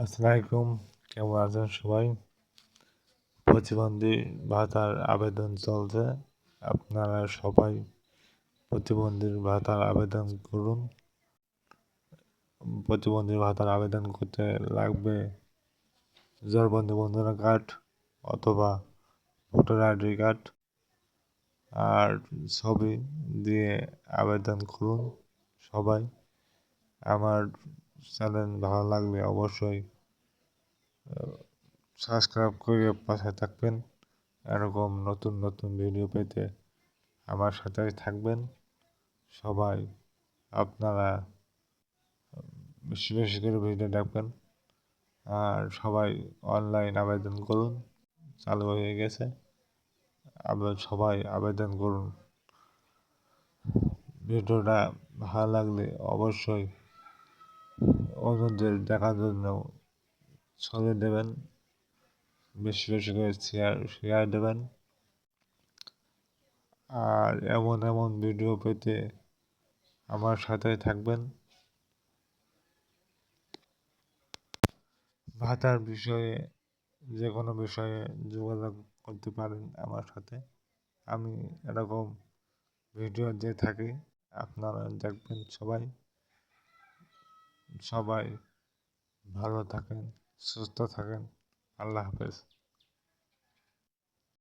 আসসালামু আলাইকুম, কেমন আছেন সবাই? প্রতিবন্ধী ভাতার আবেদন চলছে। আপনারা সবাই প্রতিবন্ধী ভাতার আবেদন করুন। প্রতিবন্ধী ভাতার আবেদন করতে লাগবে জনবন্ধু বন্ধনা কার্ড অথবা ভোটার আইডি কার্ড আর ছবি দিয়ে আবেদন করুন সবাই। আমার চ্যানেল ভালো লাগলে অবশ্যই সাবস্ক্রাইব করে পাশে থাকবেন। এরকম নতুন নতুন ভিডিও পেতে আমার সাথে থাকবেন সবাই। আপনারা বেশি বেশি করে ভিডিও দেখবেন আর সবাই অনলাইন আবেদন করুন, চালু হয়ে গেছে। সবাই আবেদন করুন। ভিডিওটা ভালো লাগলে অবশ্যই অন্যদের দেখার জন্য ছড়িয়ে দেবেন, বেশি বেশি করে শেয়ার দেবেন। আর এমন এমন ভিডিও পেতে আমার সাথে থাকবেন। ভাতার বিষয়ে যে কোনো বিষয়ে যোগাযোগ করতে পারেন আমার সাথে। আমি এরকম ভিডিও দিয়ে থাকি, আপনারা দেখবেন সবাই। সবাই ভালো থাকেন, সুস্থ থাকেন। আল্লাহ হাফেজ।